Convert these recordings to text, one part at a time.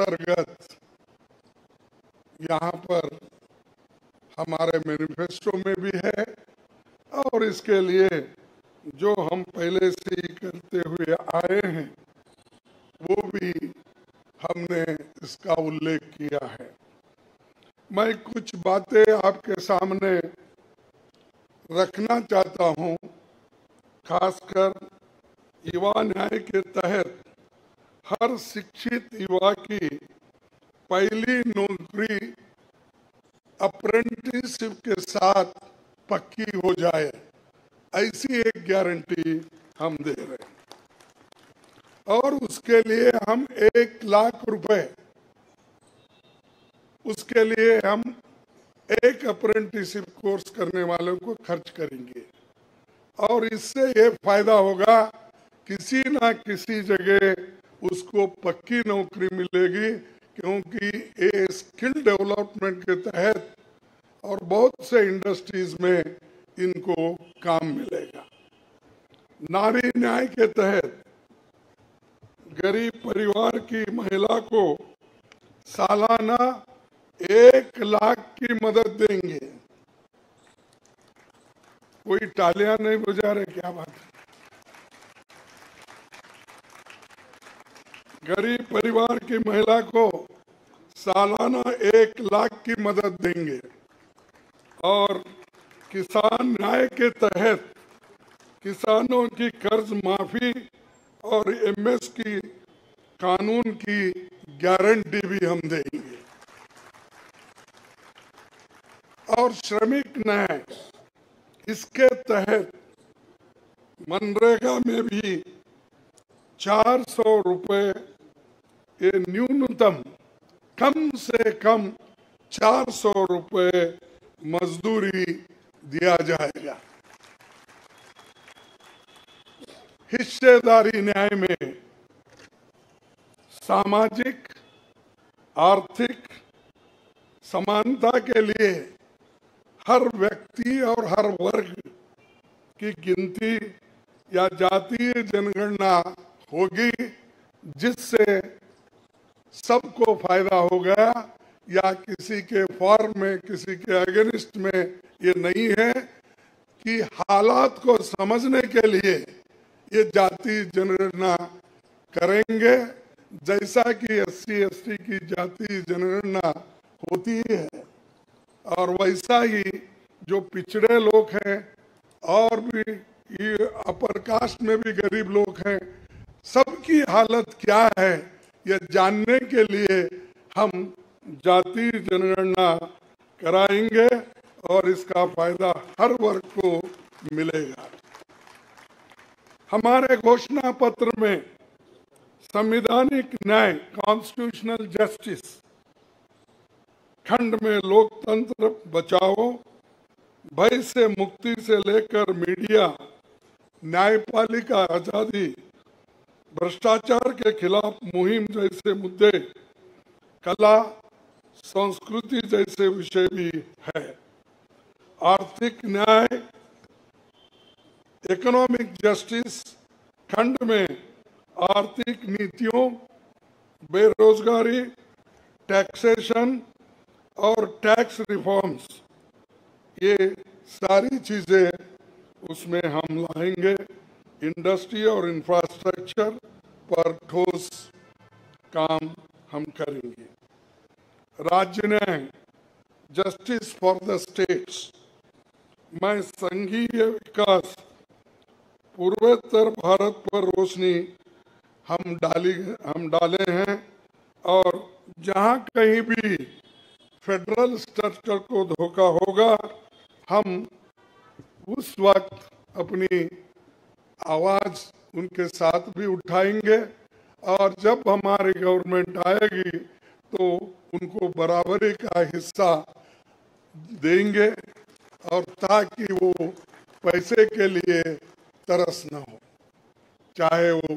अंतर्गत यहाँ पर हमारे मैनिफेस्टो में भी है और इसके लिए जो हम पहले से ही करते हुए आए हैं वो भी हमने इसका उल्लेख किया है। मैं कुछ बातें आपके सामने रखना चाहता हूँ, खासकर युवा न्याय के तहत हर शिक्षित युवा की पहली नौकरी अप्रेंटिसशिप के साथ पक्की हो जाए, ऐसी एक गारंटी हम दे रहे हैं। और उसके लिए हम 1 लाख रुपए, उसके लिए हम एक अप्रेंटिसशिप कोर्स करने वालों को खर्च करेंगे। और इससे ये फायदा होगा, किसी ना किसी जगह उसको पक्की नौकरी मिलेगी, क्योंकि ये स्किल डेवलपमेंट के तहत और बहुत से इंडस्ट्रीज में इनको काम मिलेगा। नारी न्याय के तहत गरीब परिवार की महिला को सालाना 1 लाख की मदद देंगे। कोई तालियां नहीं बजा रहे, क्या बात है? गरीब परिवार की महिला को सालाना 1 लाख की मदद देंगे। और किसान न्याय के तहत किसानों की कर्ज माफी और एमएस की कानून की गारंटी भी हम देंगे। और श्रमिक न्याय, इसके तहत मनरेगा में भी 400 रुपए, ये न्यूनतम, कम से कम 400 रुपए मजदूरी दिया जाएगा। हिस्सेदारी न्याय में सामाजिक आर्थिक समानता के लिए हर व्यक्ति और हर वर्ग की गिनती या जातीय जनगणना होगी, जिससे सबको फायदा होगा। या किसी के फॉर्म में, किसी के अगेंस्ट में ये नहीं है कि हालात को समझने के लिए ये जाति जनगणना करेंगे, जैसा कि SC ST की जाति जनगणना होती है। और वैसा ही जो पिछड़े लोग हैं और भी ये अपर कास्ट में भी गरीब लोग हैं, सबकी हालत क्या है ये जानने के लिए हम जाति जनगणना कराएंगे और इसका फायदा हर वर्ग को मिलेगा। हमारे घोषणा पत्र में संवैधानिक न्याय, कॉन्स्टिट्यूशनल जस्टिस खंड में लोकतंत्र बचाओ, भय से मुक्ति से लेकर मीडिया, न्यायपालिका आजादी, भ्रष्टाचार के खिलाफ मुहिम जैसे मुद्दे, कला संस्कृति जैसे विषय भी है। आर्थिक न्याय, इकोनॉमिक जस्टिस खंड में आर्थिक नीतियों, बेरोजगारी, टैक्सेशन और टैक्स रिफॉर्म्स, ये सारी चीजें उसमें हम लाएंगे। इंडस्ट्री और इंफ्रास्ट्रक्चर पर ठोस काम हम करेंगे। राज्य न्याय, जस्टिस फॉर द स्टेट्स में संघीय विकास, पूर्वोत्तर भारत पर रोशनी हम डाले हैं। और जहां कहीं भी फेडरल स्ट्रक्चर को धोखा होगा, हम उस वक्त अपनी आवाज उनके साथ भी उठाएंगे। और जब हमारी गवर्नमेंट आएगी तो उनको बराबरी का हिस्सा देंगे, और ताकि वो पैसे के लिए तरस न हो, चाहे वो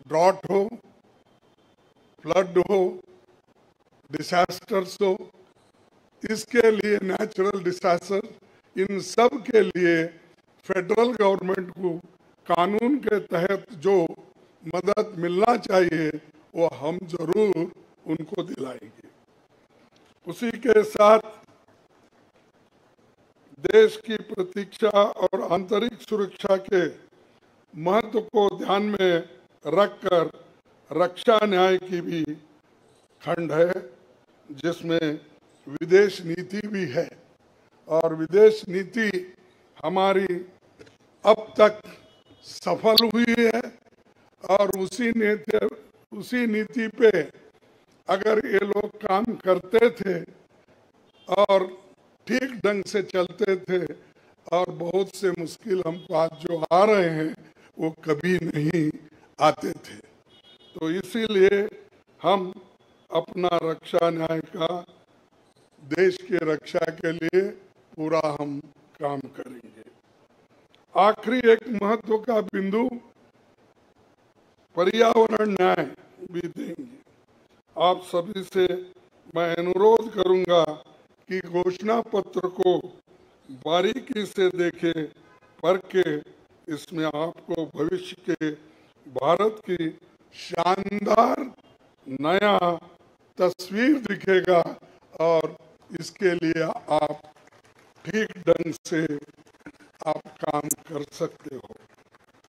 ड्रॉट हो, फ्लड हो, डिसास्टर्स हो। इसके लिए नेचुरल डिसास्टर, इन सब के लिए फेडरल गवर्नमेंट को कानून के तहत जो मदद मिलना चाहिए वो हम जरूर उनको दिलाएंगे। उसी के साथ देश की प्रतीक्षा और आंतरिक सुरक्षा के महत्व को ध्यान में रखकर रक्षा न्याय की भी खंड है, जिसमें विदेश नीति भी है। और विदेश नीति हमारी अब तक सफल हुई है और उसी नीति पे अगर ये लोग काम करते थे और ठीक ढंग से चलते थे और बहुत से मुश्किल हमको आज जो आ रहे हैं वो कभी नहीं आते थे। तो इसीलिए हम अपना रक्षा न्याय का देश के रक्षा के लिए पूरा हम काम करेंगे। आखिरी एक महत्व का बिंदु पर्यावरण न्याय भी देंगे। आप सभी से मैं अनुरोध करूंगा कि घोषणा पत्र को बारीकी से देखे, पढ़ के इसमें आपको भविष्य के भारत की शानदार नया तस्वीर दिखेगा और इसके लिए आप ठीक ढंग से आप काम कर सकते हो।